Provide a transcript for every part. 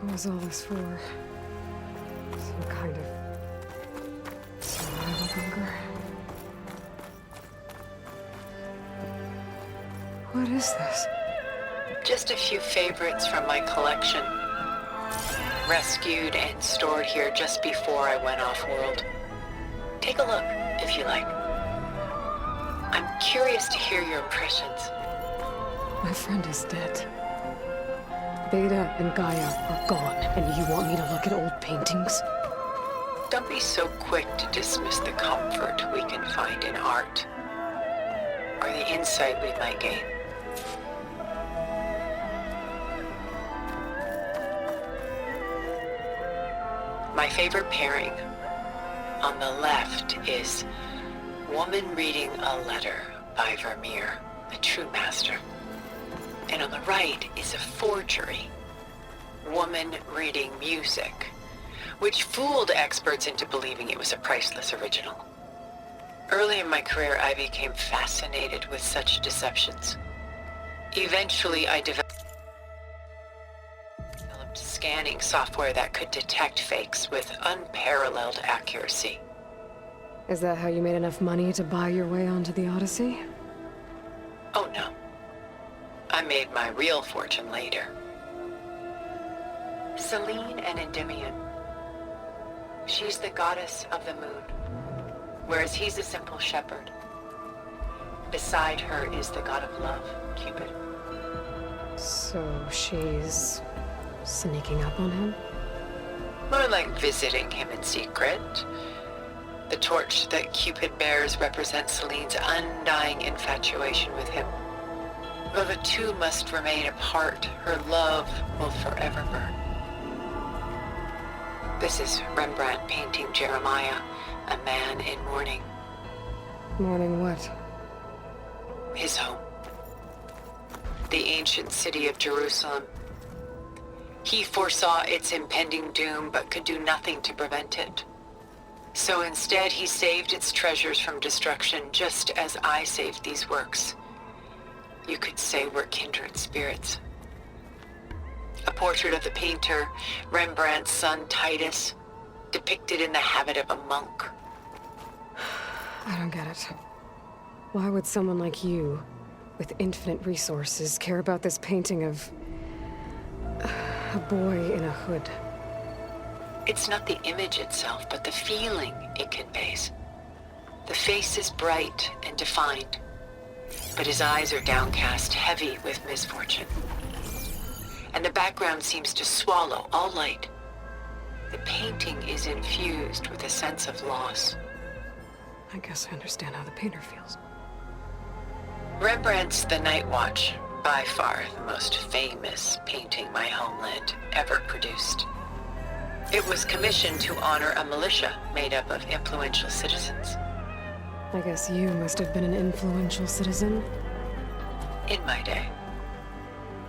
What was all this for? Some kind of survival bunker? What is this? Just a few favorites from my collection. Rescued and stored here just before I went off-world. Take a look, if you like. I'm curious to hear your impressions. My friend is dead. Beta and Gaia are gone, and you want me to look at old paintings? Don't be so quick to dismiss the comfort we can find in art, or the insight we might gain. My favorite pairing on the left is Woman Reading a Letter by Meer, a true master. And on the right is a forgery, Woman Reading Music, which fooled experts into believing it was a priceless original. Early in my career, I became fascinated with such deceptions. Eventually, I developed scanning software that could detect fakes with unparalleled accuracy. Is that how you made enough money to buy your way onto the Odyssey? Oh no. I made my real fortune later. Selene and Endymion. She's the goddess of the moon, whereas he's a simple shepherd. Beside her is the god of love, Cupid. So she's sneaking up on him? More like visiting him in secret. The torch that Cupid bears represents Selene's undying infatuation with him. Though the two must remain apart, her love will forever burn. This is Rembrandt painting Jeremiah, a man in mourning. Mourning what? His home. The ancient city of Jerusalem. He foresaw its impending doom, but could do nothing to prevent it. So instead, he saved its treasures from destruction, just as I saved these works. You could say we're kindred spirits. A portrait of the painter, Rembrandt's son Titus, depicted in the habit of a monk. I don't get it. Why would someone like you, with infinite resources, care about this painting of a boy in a hood? It's not the image itself, but the feeling it conveys. The face is bright and defined, but his eyes are downcast, heavy with misfortune. And the background seems to swallow all light. The painting is infused with a sense of loss. I guess I understand how the painter feels. Rembrandt's The Night Watch, by far the most famous painting my homeland ever produced. It was commissioned to honor a militia made up of influential citizens. I guess you must have been an influential citizen. In my day.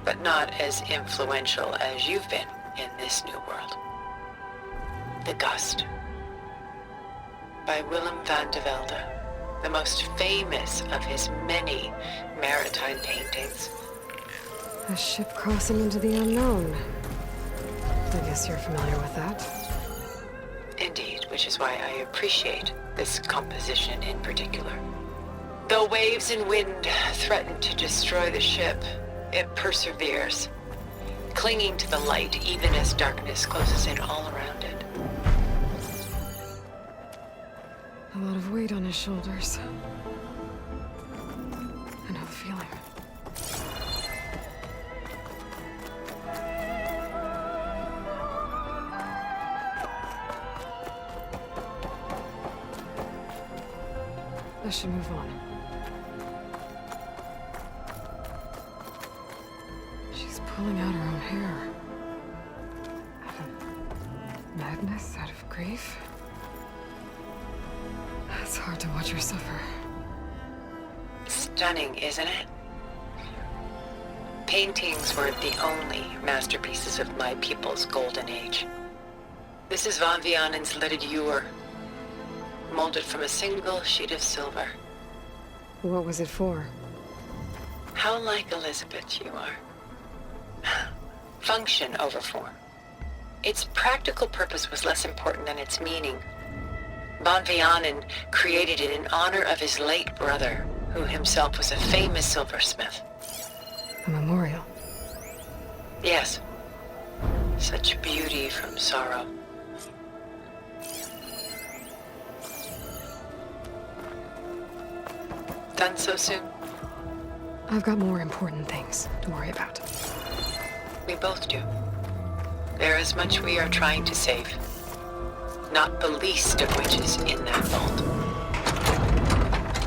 But not as influential as you've been in this new world. The Gust, by Willem van de Velde, the most famous of his many maritime paintings. A ship crossing into the unknown. I guess you're familiar with that. Indeed, which is why I appreciate this composition in particular. Though waves and wind threaten to destroy the ship, it perseveres, clinging to the light even as darkness closes in all around it. A lot of weight on his shoulders. I know the feeling. I should move on. She's pulling out her own hair. Out of madness, out of grief. It's hard to watch her suffer. Stunning, isn't it? Paintings weren't the only masterpieces of my people's golden age. This is Van Vianen's Leaded Ewer, molded from a single sheet of silver. What was it for? How like Elizabeth you are. Function over form. Its practical purpose was less important than its meaning. Von Vianen created it in honor of his late brother, who himself was a famous silversmith. A memorial. Yes. Such beauty from sorrow. Done so soon? I've got more important things to worry about. We both do. There is much we are trying to save. Not the least of which is in that vault.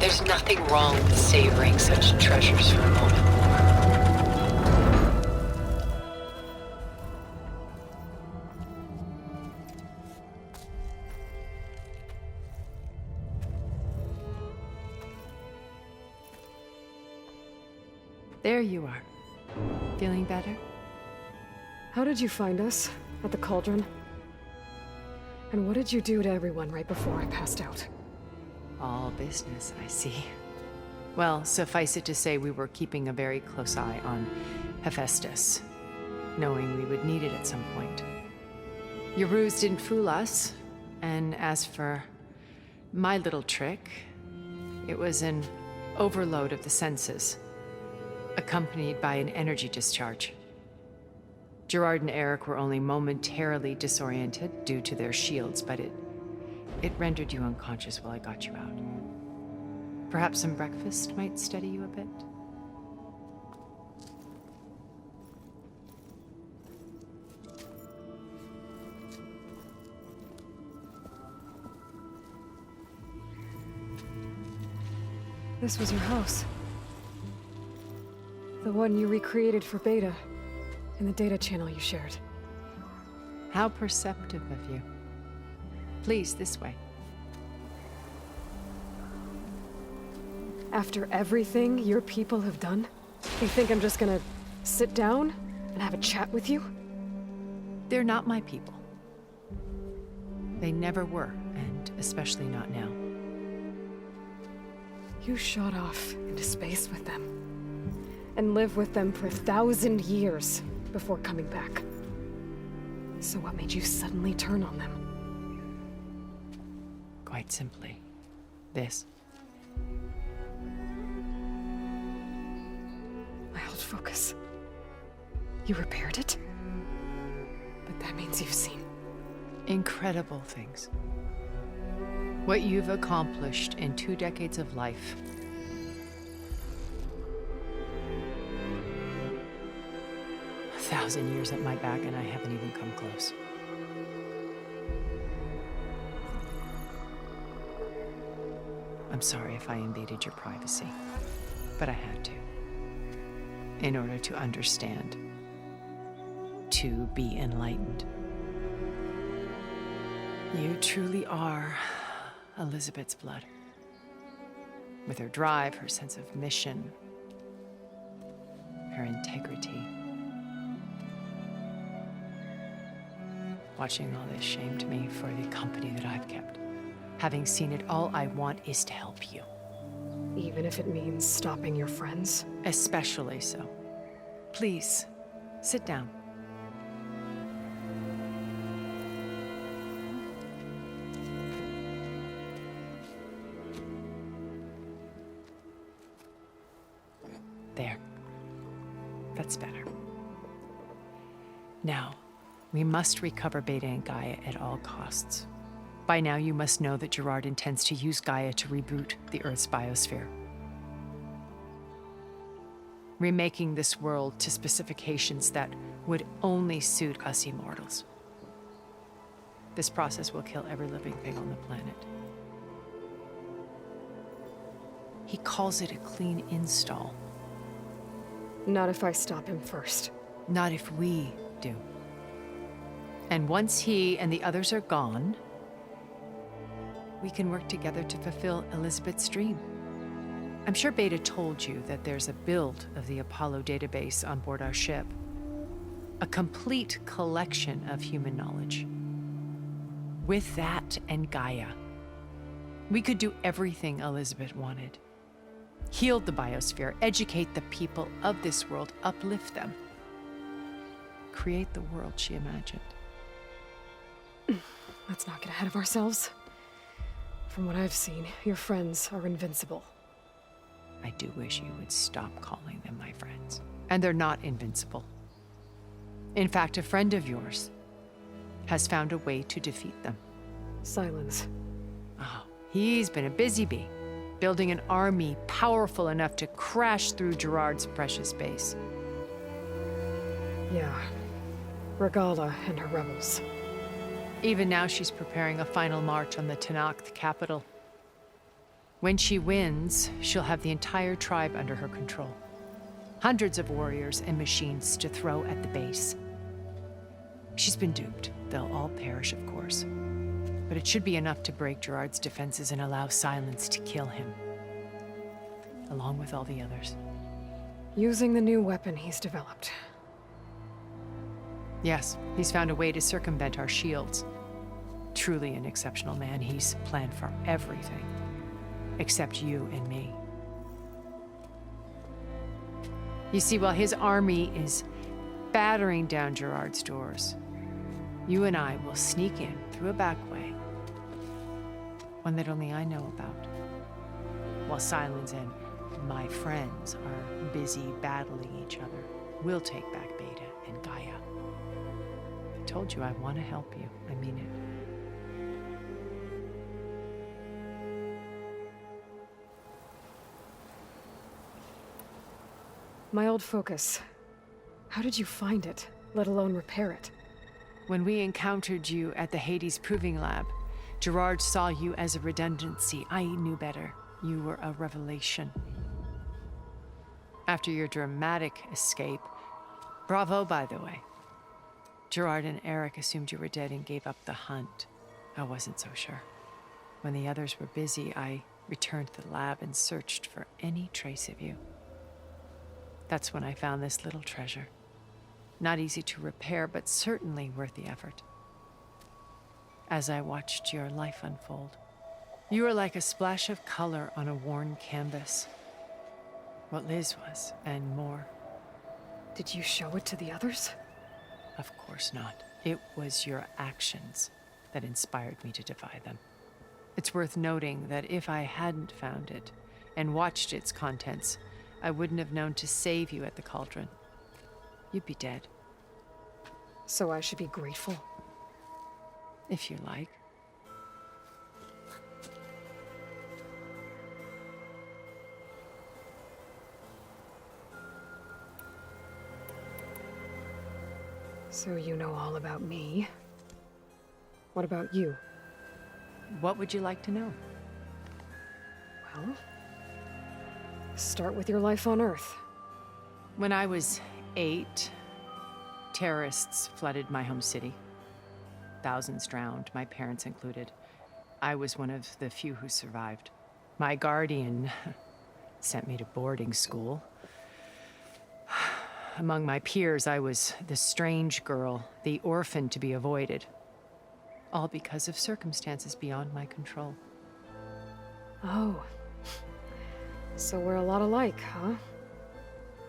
There's nothing wrong with savoring such treasures for a moment. There you are. Feeling better? How did you find us? At the cauldron? And what did you do to everyone right before I passed out? All business, I see. Well, suffice it to say we were keeping a very close eye on Hephaestus, knowing we would need it at some point. Your ruse didn't fool us, and as for my little trick, it was an overload of the senses, accompanied by an energy discharge. Gerard and Eric were only momentarily disoriented due to their shields, but it rendered you unconscious while I got you out. Perhaps some breakfast might steady you a bit? This was your house. The one you recreated for Beta, in the data channel you shared. How perceptive of you. Please, this way. After everything your people have done, you think I'm just gonna sit down and have a chat with you? They're not my people. They never were, and especially not now. You shot off into space with them, and lived with them for 1,000 years before coming back. So what made you suddenly turn on them? Quite simply, this. My old focus. You repaired it? But that means you've seen Incredible things. What you've accomplished in 2 decades of life. A 1,000 years at my back and I haven't even come close. I'm sorry if I invaded your privacy, but I had to. In order to understand. To be enlightened. You truly are Elizabeth's blood. With her drive, her sense of mission, her integrity. Watching all this shamed me for the company that I've kept. Having seen it, all I want is to help you. even if it means stopping your friends? Especially so. Please, sit down. There. That's better. Now, we must recover Beta and Gaia at all costs. By now, you must know that Gerard intends to use Gaia to reboot the Earth's biosphere. Remaking this world to specifications that would only suit us immortals. This process will kill every living thing on the planet. He calls it a clean install. Not if I stop him first. Not if we do. And once he and the others are gone, we can work together to fulfill Elizabeth's dream. I'm sure Beta told you that there's a build of the Apollo database on board our ship. A complete collection of human knowledge. With that and Gaia, we could do everything Elizabeth wanted. Heal the biosphere, educate the people of this world, uplift them. Create the world she imagined. Let's not get ahead of ourselves. From what I've seen, your friends are invincible. I do wish you would stop calling them my friends. And they're not invincible. In fact, a friend of yours has found a way to defeat them. Silence. Oh, he's been a busy bee, building an army powerful enough to crash through Gerard's precious base. Yeah. Regala and her rebels. Even now, she's preparing a final march on the Tenakth capital. When she wins, she'll have the entire tribe under her control. Hundreds of warriors and machines to throw at the base. She's been duped. They'll all perish, of course. But it should be enough to break Gerard's defenses and allow Silence to kill him. Along with all the others. Using the new weapon he's developed. Yes, he's found a way to circumvent our shields. Truly an exceptional man. He's planned for everything. Except you and me. You see, while his army is battering down Gerard's doors, you and I will sneak in through a back way. One that only I know about. While Silence and my friends are busy battling each other, we'll take back Beta and Gaia. I told you I want to help you. I mean it. My old focus. How did you find it, let alone repair it? When we encountered you at the Hades Proving Lab, Gerard saw you as a redundancy. I knew better. You were a revelation. After your dramatic escape, bravo, by the way. Gerard and Eric assumed you were dead and gave up the hunt. I wasn't so sure. When the others were busy, I returned to the lab and searched for any trace of you. That's when I found this little treasure. Not easy to repair, but certainly worth the effort. As I watched your life unfold, you were like a splash of color on a worn canvas. What Liz was, and more. Did you show it to the others? Of course not. It was your actions that inspired me to defy them. It's worth noting that if I hadn't found it and watched its contents, I wouldn't have known to save you at the cauldron. You'd be dead. So I should be grateful? If you like. So you know all about me. What about you? What would you like to know? Well, start with your life on Earth. When I was 8, terrorists flooded my home city. Thousands drowned, my parents included. I was one of the few who survived. My guardian sent me to boarding school. Among my peers, I was the strange girl, the orphan to be avoided. All because of circumstances beyond my control. Oh. So we're a lot alike, huh?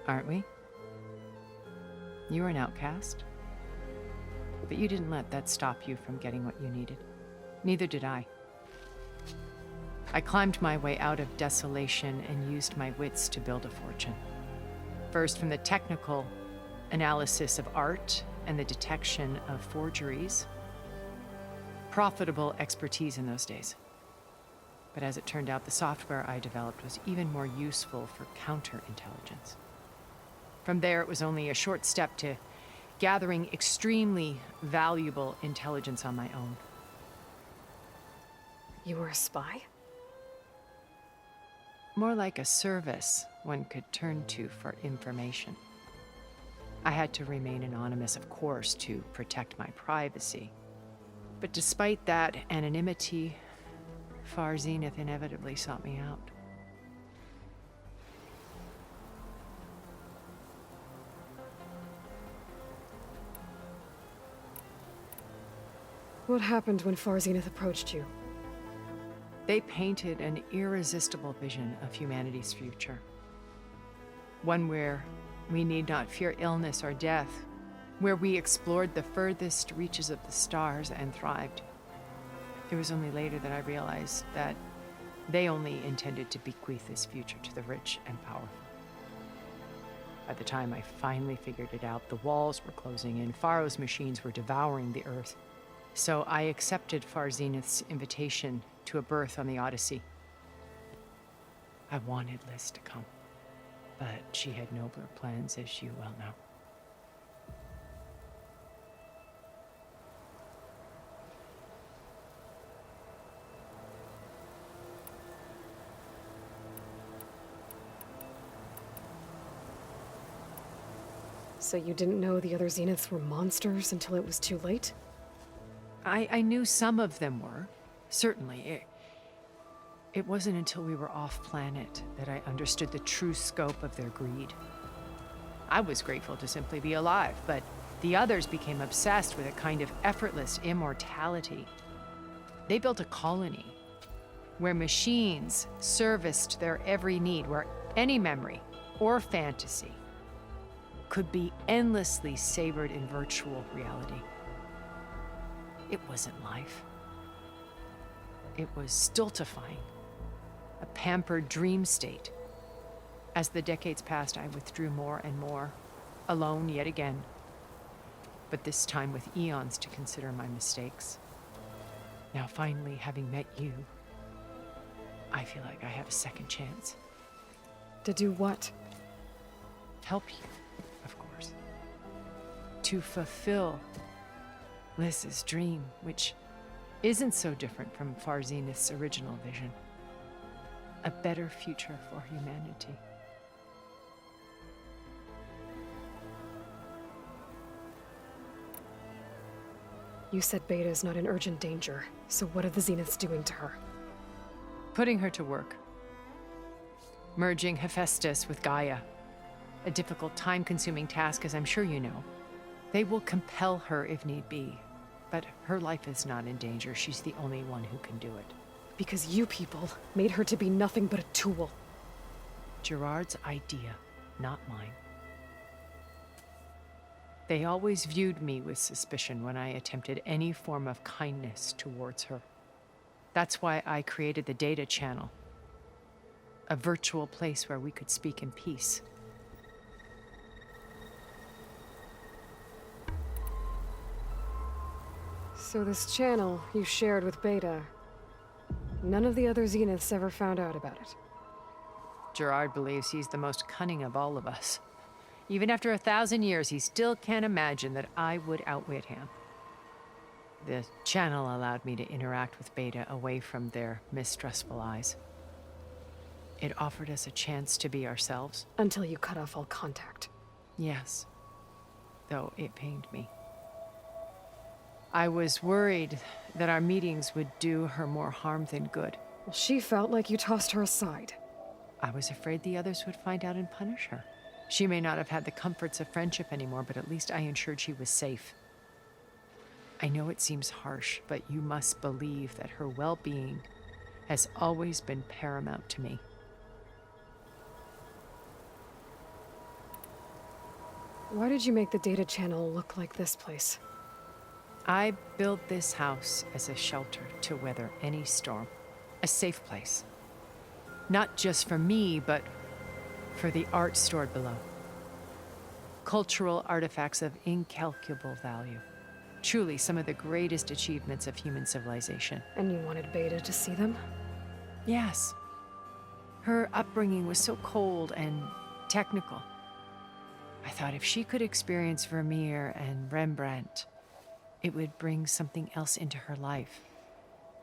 Aren't we? You were an outcast. But you didn't let that stop you from getting what you needed. Neither did I. I climbed my way out of desolation and used my wits to build a fortune. First, from the technical analysis of art and the detection of forgeries. Profitable expertise in those days. But as it turned out, the software I developed was even more useful for counterintelligence. From there, it was only a short step to gathering extremely valuable intelligence on my own. You were a spy? More like a service one could turn to for information. I had to remain anonymous, of course, to protect my privacy. But despite that anonymity, Far Zenith inevitably sought me out. What happened when Far Zenith approached you? They painted an irresistible vision of humanity's future. One where we need not fear illness or death, where we explored the furthest reaches of the stars and thrived. It was only later that I realized that they only intended to bequeath this future to the rich and powerful. By the time I finally figured it out, the walls were closing in, Pharaoh's machines were devouring the Earth. So I accepted Far Zenith's invitation to a berth on the Odyssey. I wanted Liz to come, but she had nobler plans, as you well know. So you didn't know the other Zeniths were monsters until it was too late? I knew some of them were, certainly. It wasn't until we were off-planet that I understood the true scope of their greed. I was grateful to simply be alive, but the others became obsessed with a kind of effortless immortality. They built a colony where machines serviced their every need, where any memory or fantasy could be endlessly savored in virtual reality. It wasn't life. It was stultifying, a pampered dream state. As the decades passed, I withdrew more and more, alone yet again, but this time with eons to consider my mistakes. Now finally, having met you, I feel like I have a second chance. To do what? Help you, of course. To fulfill Liz's dream, which isn't so different from Far Zenith's original vision. A better future for humanity. You said Beta is not in urgent danger, so what are the Zeniths doing to her? Putting her to work. Merging Hephaestus with Gaia. A difficult, time-consuming task, as I'm sure you know. They will compel her if need be, but her life is not in danger. She's the only one who can do it. Because you people made her to be nothing but a tool. Gerard's idea, not mine. They always viewed me with suspicion when I attempted any form of kindness towards her. That's why I created the data channel. A virtual place where we could speak in peace. So this channel you shared with Beta, none of the other Zeniths ever found out about it. Gerard believes he's the most cunning of all of us. Even after 1,000 years, he still can't imagine that I would outwit him. The channel allowed me to interact with Beta away from their mistrustful eyes. It offered us a chance to be ourselves. Until you cut off all contact. Yes, though it pained me. I was worried that our meetings would do her more harm than good. Well, she felt like you tossed her aside. I was afraid the others would find out and punish her. She may not have had the comforts of friendship anymore, but at least I ensured she was safe. I know it seems harsh, but you must believe that her well-being has always been paramount to me. Why did you make the data channel look like this place? I built this house as a shelter to weather any storm. A safe place. Not just for me, but for the art stored below. Cultural artifacts of incalculable value. Truly some of the greatest achievements of human civilization. And you wanted Beta to see them? Yes. Her upbringing was so cold and technical. I thought if she could experience Vermeer and Rembrandt, it would bring something else into her life.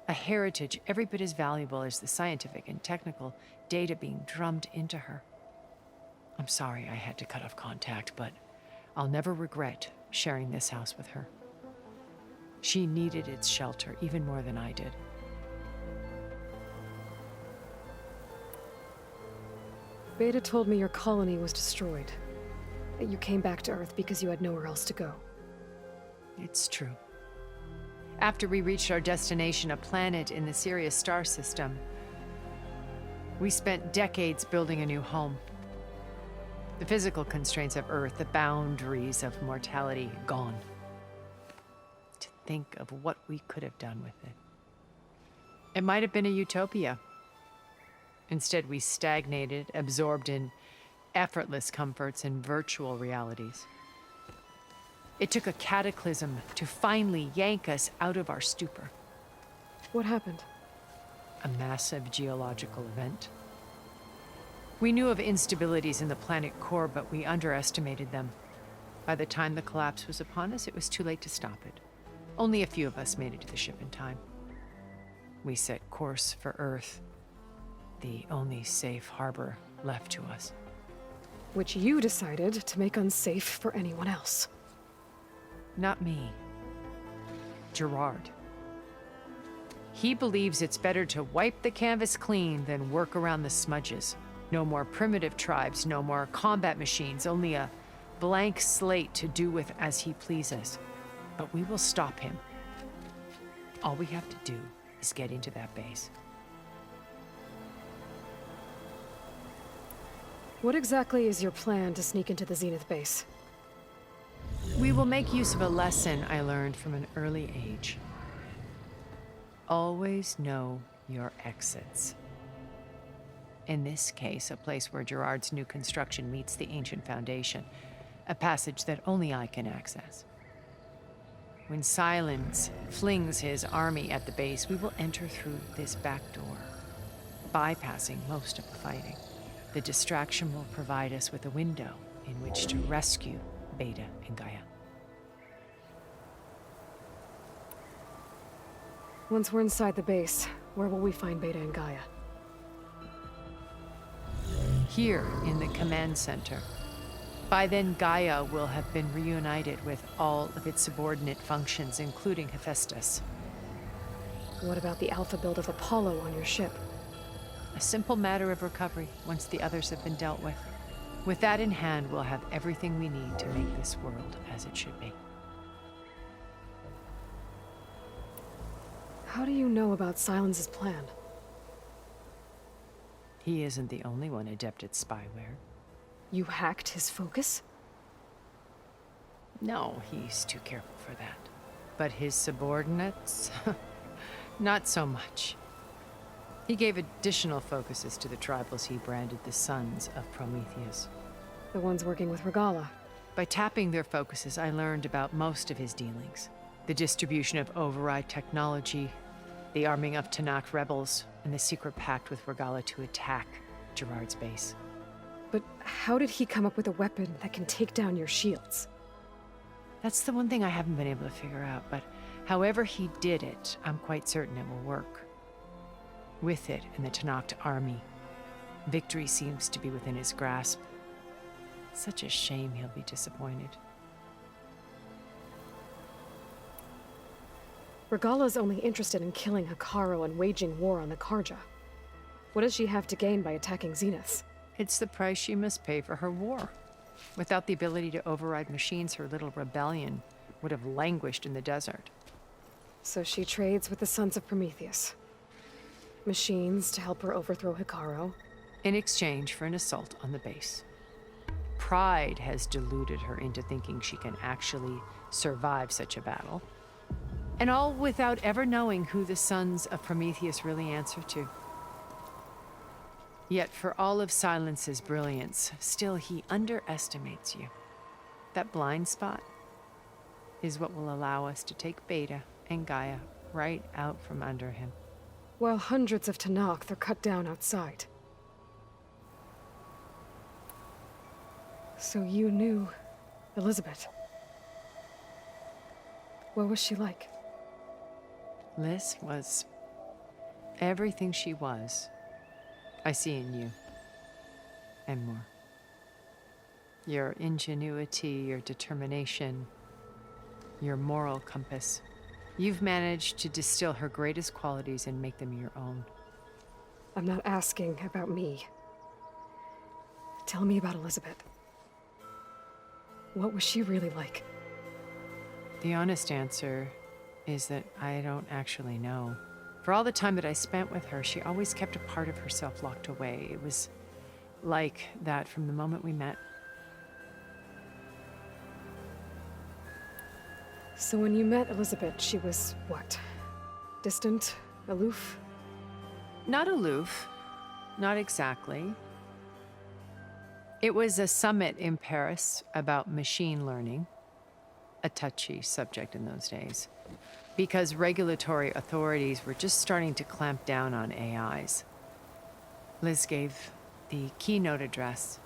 A heritage every bit as valuable as the scientific and technical data being drummed into her. I'm sorry I had to cut off contact, but I'll never regret sharing this house with her. She needed its shelter even more than I did. Beta told me your colony was destroyed. That you came back to Earth because you had nowhere else to go. It's true. After we reached our destination, a planet in the Sirius star system, we spent decades building a new home. The physical constraints of Earth, the boundaries of mortality, gone. To think of what we could have done with it. It might have been a utopia. Instead, we stagnated, absorbed in effortless comforts and virtual realities. It took a cataclysm to finally yank us out of our stupor. What happened? A massive geological event. We knew of instabilities in the planet core, but we underestimated them. By the time the collapse was upon us, it was too late to stop it. Only a few of us made it to the ship in time. We set course for Earth, the only safe harbor left to us. Which you decided to make unsafe for anyone else. Not me. Gerard. He believes it's better to wipe the canvas clean than work around the smudges. No more primitive tribes, no more combat machines, only a blank slate to do with as he pleases. But we will stop him. All we have to do is get into that base. What exactly is your plan to sneak into the Zenith base? We will make use of a lesson I learned from an early age. Always know your exits. In this case, a place where Gerard's new construction meets the ancient foundation, a passage that only I can access. When Silence flings his army at the base, we will enter through this back door, bypassing most of the fighting. The distraction will provide us with a window in which to rescue Beta and Gaia. Once we're inside the base, where will we find Beta and Gaia? Here in the command center. By then, Gaia will have been reunited with all of its subordinate functions, including Hephaestus. What about the alpha build of Apollo on your ship? A simple matter of recovery once the others have been dealt with. With that in hand, we'll have everything we need to make this world as it should be. How do you know about Silence's plan? He isn't the only one adept at spyware. You hacked his focus? No, he's too careful for that. But his subordinates? Not so much. He gave additional focuses to the tribals he branded the Sons of Prometheus. The ones working with Regala. By tapping their focuses, I learned about most of his dealings. The distribution of override technology, the arming of Tanakh rebels, and the secret pact with Regala to attack Gerard's base. But how did he come up with a weapon that can take down your shields? That's the one thing I haven't been able to figure out, but however he did it, I'm quite certain it will work. With it and the Tanakh army, victory seems to be within his grasp. Such a shame he'll be disappointed. Regala's only interested in killing Hikaru and waging war on the Karja. What does she have to gain by attacking Zeniths? It's the price she must pay for her war. Without the ability to override machines, her little rebellion would have languished in the desert. So she trades with the Sons of Prometheus. Machines to help her overthrow Hikaru. In exchange for an assault on the base. Pride has deluded her into thinking she can actually survive such a battle. And all without ever knowing who the Sons of Prometheus really answer to. Yet for all of Silence's brilliance, still he underestimates you. That blind spot is what will allow us to take Beta and Gaia right out from under him. While hundreds of Tanakh are cut down outside. So you knew Elizabeth. What was she like? Liz was everything she was. I see in you. And more. Your ingenuity, your determination, your moral compass. You've managed to distill her greatest qualities and make them your own. I'm not asking about me. Tell me about Elizabeth. What was she really like? The honest answer is that I don't actually know. For all the time that I spent with her, she always kept a part of herself locked away. It was like that from the moment we met. So when you met Elizabeth, she was what? Distant? Aloof? Not aloof. Not exactly. It was a summit in Paris about machine learning, a touchy subject in those days, because regulatory authorities were just starting to clamp down on AIs. Liz gave the keynote address.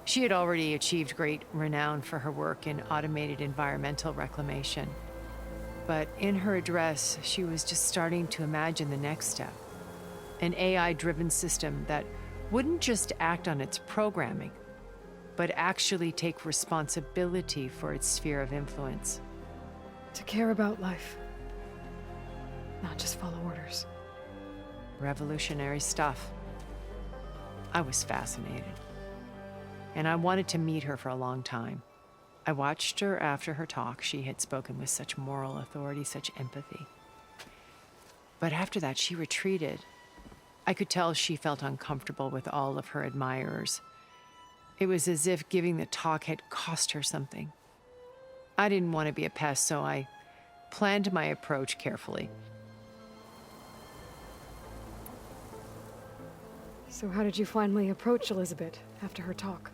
She had already achieved great renown for her work in automated environmental reclamation. But in her address, she was just starting to imagine the next step. An AI-driven system that wouldn't just act on its programming, but actually take responsibility for its sphere of influence. To care about life. Not just follow orders. Revolutionary stuff. I was fascinated. And I wanted to meet her for a long time. I watched her after her talk. She had spoken with such moral authority, such empathy. But after that, she retreated. I could tell she felt uncomfortable with all of her admirers. It was as if giving the talk had cost her something. I didn't want to be a pest, so I planned my approach carefully. So how did you finally approach Elizabeth after her talk?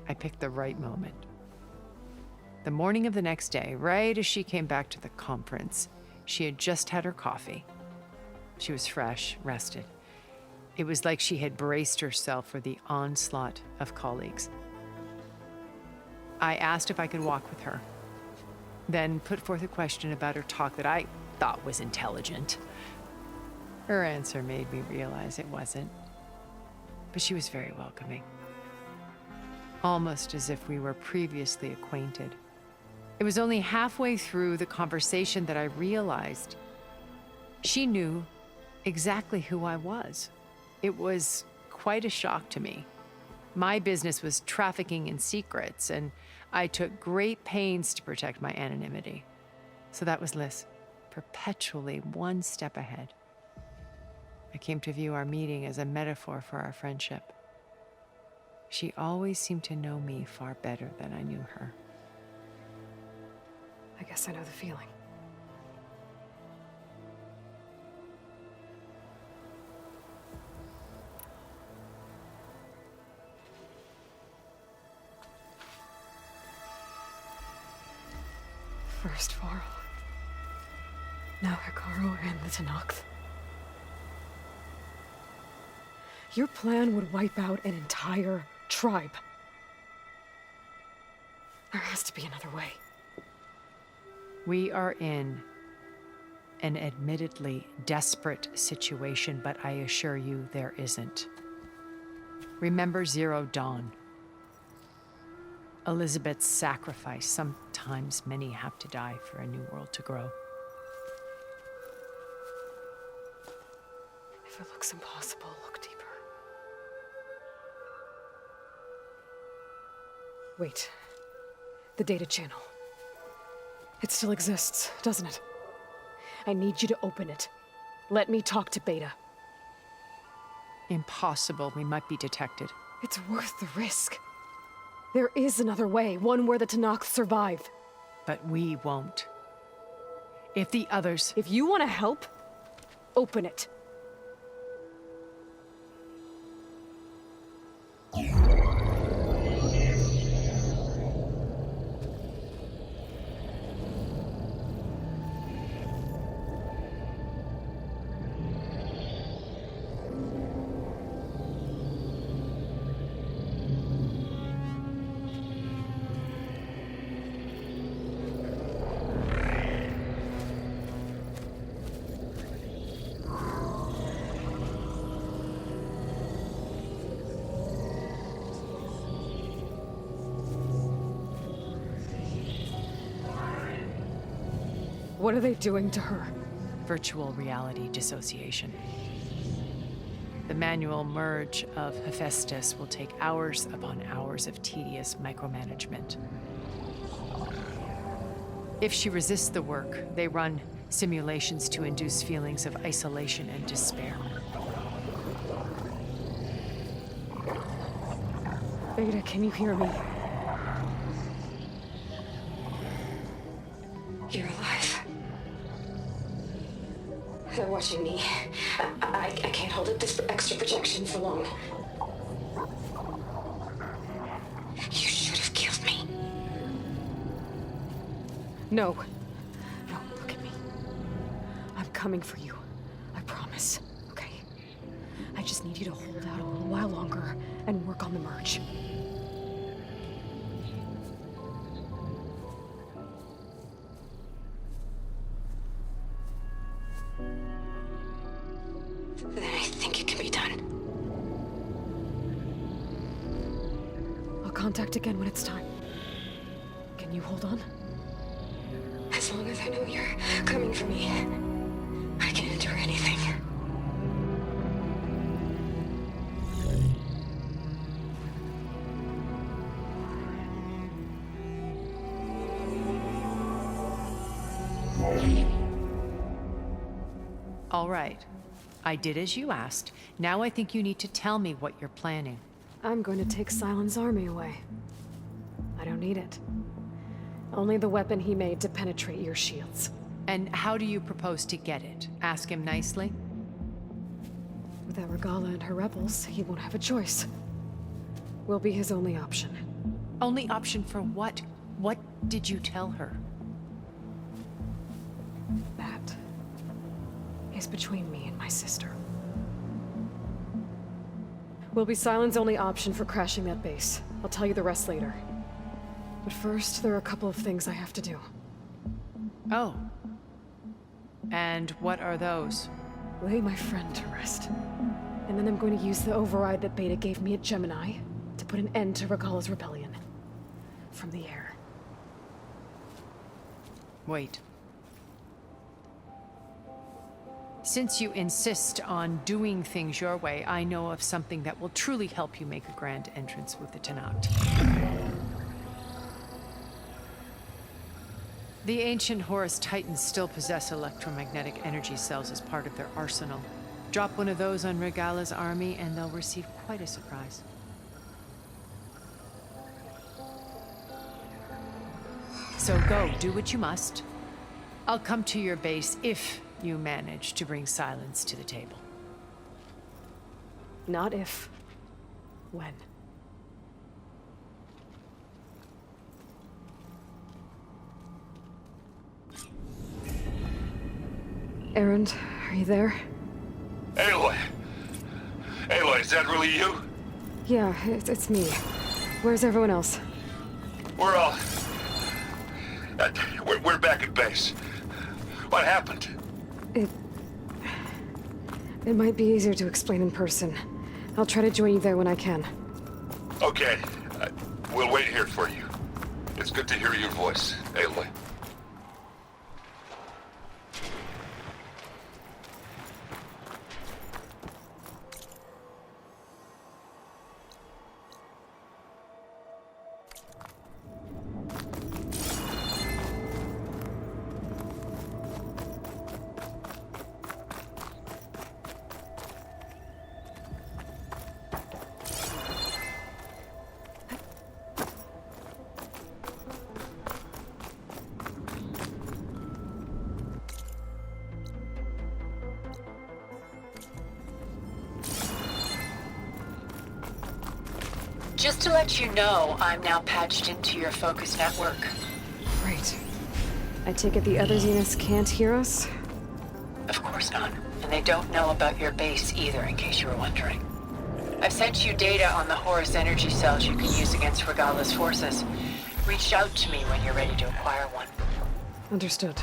I picked the right moment. The morning of the next day, right as she came back to the conference, she had just had her coffee. She was fresh, rested. It was like she had braced herself for the onslaught of colleagues. I asked if I could walk with her, then put forth a question about her talk that I thought was intelligent. Her answer made me realize it wasn't, but she was very welcoming. Almost as if we were previously acquainted. It was only halfway through the conversation that I realized she knew exactly who I was. It was quite a shock to me. My business was trafficking in secrets, and I took great pains to protect my anonymity. So that was Liz, perpetually one step ahead. I came to view our meeting as a metaphor for our friendship. She always seemed to know me far better than I knew her. I guess I know the feeling. First Varl. Now Hikaru and the Tenakth. Your plan would wipe out an entire tribe. There has to be another way. We are in an admittedly desperate situation, but I assure you there isn't. Remember Zero Dawn. Elizabeth's sacrifice. Sometimes many have to die for a new world to grow. If it looks impossible, look deeper. Wait. The data channel. It still exists, doesn't it? I need you to open it. Let me talk to Beta. Impossible. We might be detected. It's worth the risk. There is another way, one where the Tenakth survive. But we won't. If the others... If you want to help, open it. What are they doing to her? Virtual reality dissociation. The manual merge of Hephaestus will take hours upon hours of tedious micromanagement. If she resists the work, they run simulations to induce feelings of isolation and despair. Beta, can you hear me? watching me. I can't hold up this extra protection for long. You should have killed me. No. No, look at me. I'm coming for you. I promise, okay? I just need you to hold out a little while longer and work on the merge. Then I think it can be done. I'll contact again when it's time. Can you hold on? As long as I know you're coming for me, I can endure anything. All right. I did as you asked. Now I think you need to tell me what you're planning. I'm going to take Silent's army away. I don't need it. Only the weapon he made to penetrate your shields. And how do you propose to get it? Ask him nicely? Without Regala and her rebels, he won't have a choice. We'll be his only option. Only option for what? What did you tell her? That is between me and my sister. Will be Silent's only option for crashing that base. I'll tell you the rest later. But first, there are a couple of things I have to do. Oh. And what are those? Lay my friend to rest. And then I'm going to use the override that Beta gave me at Gemini to put an end to Regala's rebellion. From the air. Wait. Since you insist on doing things your way, I know of something that will truly help you make a grand entrance with the Tenakth. The ancient Horus Titans still possess electromagnetic energy cells as part of their arsenal. Drop one of those on Regala's army and they'll receive quite a surprise. So go, do what you must. I'll come to your base if you manage to bring Silence to the table. Not if. When. Erend, are you there? Aloy! Aloy, is that really you? Yeah, it's me. Where's everyone else? We're all... we're back at base. What happened? It might be easier to explain in person. I'll try to join you there when I can. Okay. We'll wait here for you. It's good to hear your voice, Aloy. Just to let you know, I'm now patched into your focus network. Great. I take it the other Zeniths can't hear us? Of course not. And they don't know about your base either, in case you were wondering. I've sent you data on the Horus energy cells you can use against Regala's forces. Reach out to me when you're ready to acquire one. Understood.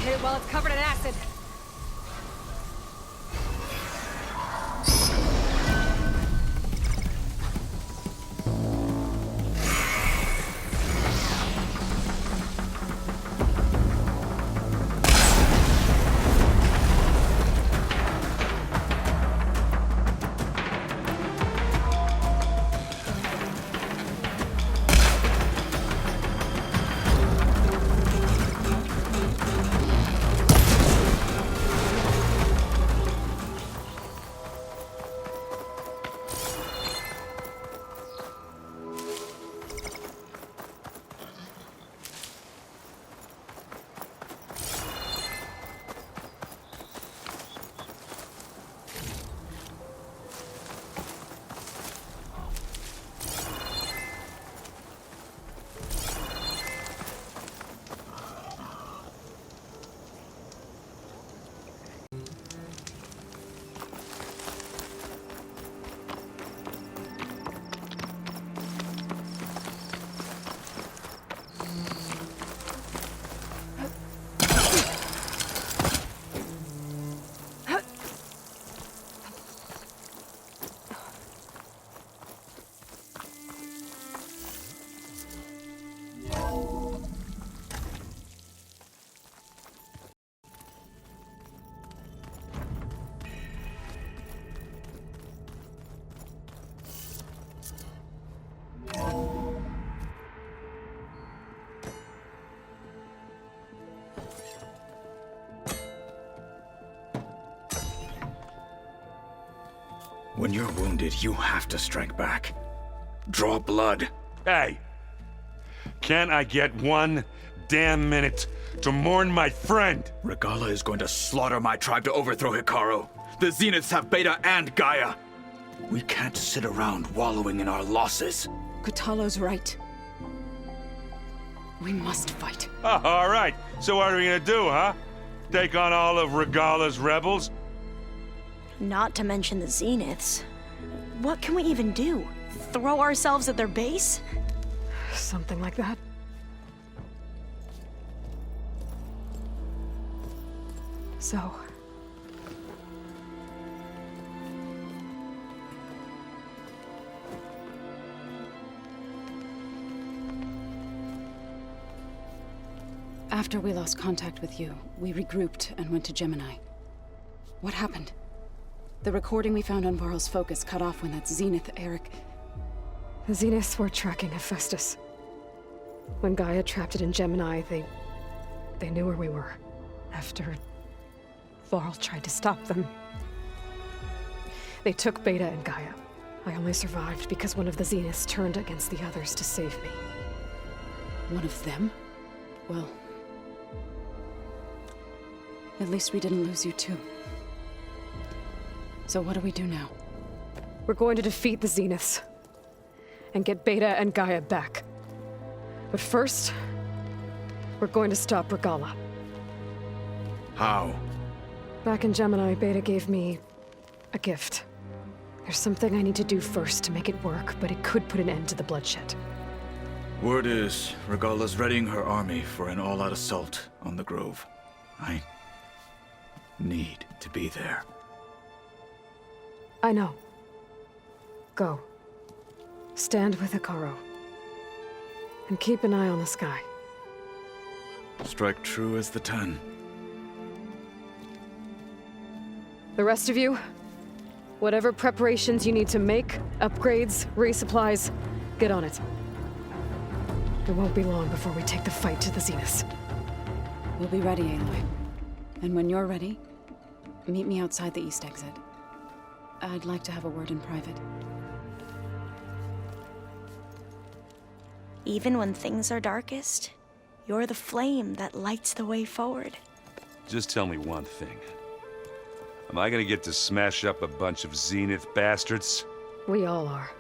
Hit it while it's covered in acid. When you're wounded, you have to strike back. Draw blood. Hey! Can't I get one damn minute to mourn my friend? Regalla is going to slaughter my tribe to overthrow Hikaru. The Zeniths have Beta and Gaia. We can't sit around wallowing in our losses. Kotallo's right. We must fight. Oh, all right. So what are we gonna do, huh? Take on all of Regalla's rebels? Not to mention the Zeniths. What can we even do? Throw ourselves at their base? Something like that. So... After we lost contact with you, we regrouped and went to Gemini. What happened? The recording we found on Varl's focus cut off when that Zenith, Eric... The Zeniths were tracking Hephaestus. When Gaia trapped it in Gemini, they knew where we were. After Varl tried to stop them. They took Beta and Gaia. I only survived because one of the Zeniths turned against the others to save me. One of them? Well... at least we didn't lose you too. So what do we do now? We're going to defeat the Zeniths. And get Beta and Gaia back. But first, we're going to stop Regalla. How? Back in Gemini, Beta gave me a gift. There's something I need to do first to make it work, but it could put an end to the bloodshed. Word is, Regalla's readying her army for an all-out assault on the Grove. I need to be there. I know. Go. Stand with Hikaru. And keep an eye on the sky. Strike true as the 10. The rest of you, whatever preparations you need to make, upgrades, resupplies, get on it. It won't be long before we take the fight to the Zeniths. We'll be ready, Aloy. And when you're ready, meet me outside the east exit. I'd like to have a word in private. Even when things are darkest, you're the flame that lights the way forward. Just tell me one thing. Am I gonna get to smash up a bunch of Zenith bastards? We all are.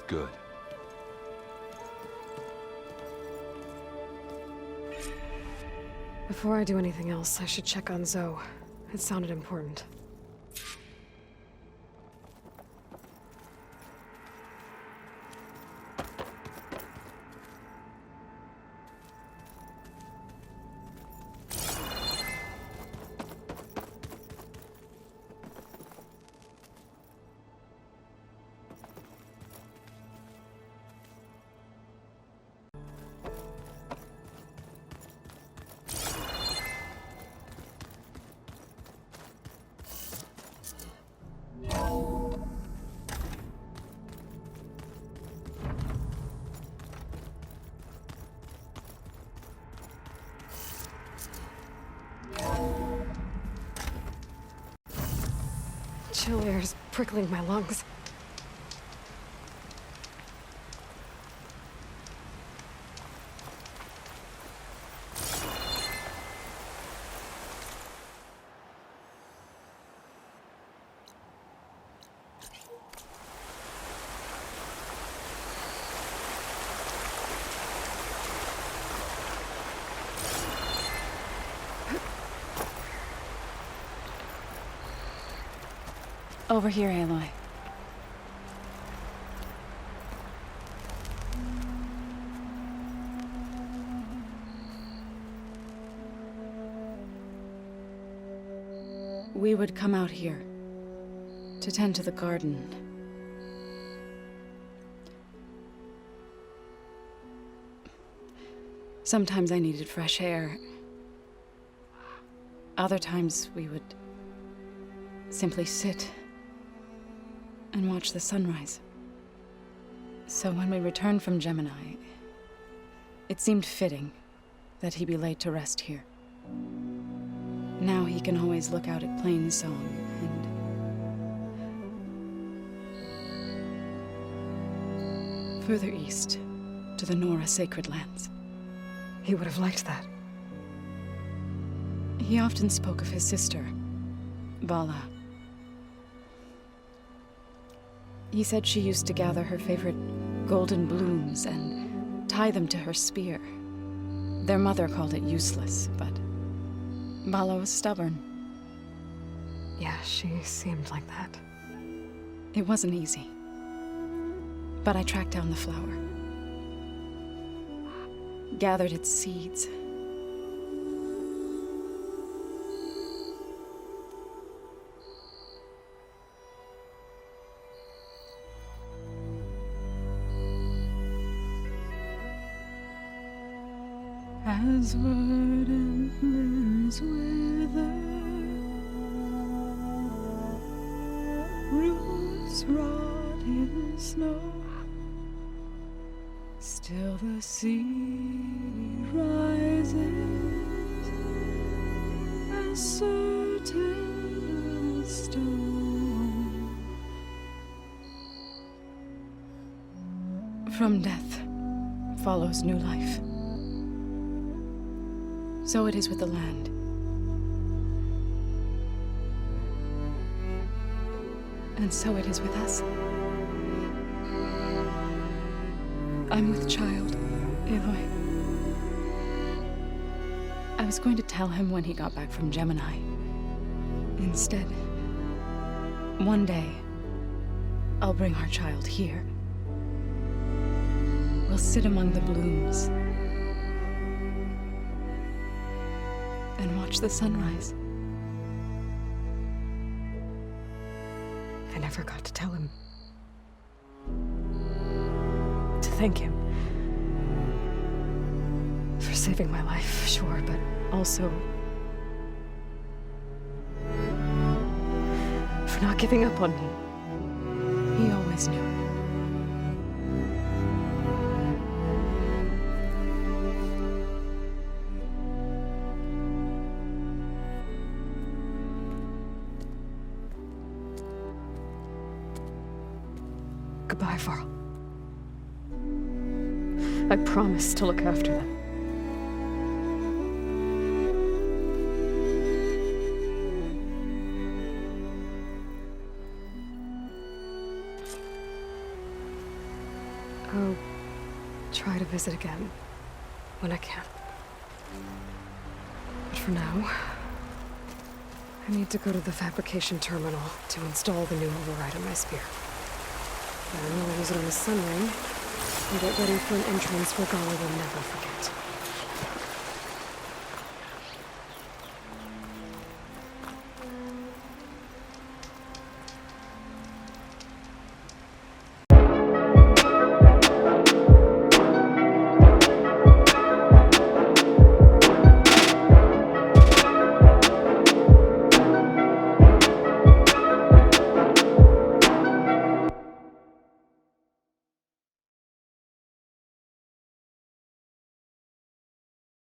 Good. Before I do anything else, I should check on Zoe. It sounded important. Chill air's prickling my lungs. Over here, Aloy. We would come out here to tend to the garden. Sometimes I needed fresh air. Other times we would simply sit and watch the sunrise. So when we returned from Gemini, it seemed fitting that he be laid to rest here. Now he can always look out at Plain Song further east, to the Nora sacred lands. He would have liked that. He often spoke of his sister, Bala. He said she used to gather her favorite golden blooms and tie them to her spear. Their mother called it useless, but Bala was stubborn. Yeah, she seemed like that. It wasn't easy. But I tracked down the flower. Gathered its seeds. As verdant limbs wither, roots rot in snow, still the seed rises, as certain as stone. From death follows new life. So it is with the land. And so it is with us. I'm with child, Aloy. I was going to tell him when he got back from Gemini. Instead, one day, I'll bring our child here. We'll sit among the blooms and watch the sunrise. I never got to tell him. To thank him. For saving my life, sure, but also for not giving up on me. He always knew. Goodbye, Varl. I promise to look after them. I'll try to visit again when I can. But for now, I need to go to the fabrication terminal to install the new override on my spear. Then I'll use it on the sun ring and get ready for an entrance Regalla will never forget.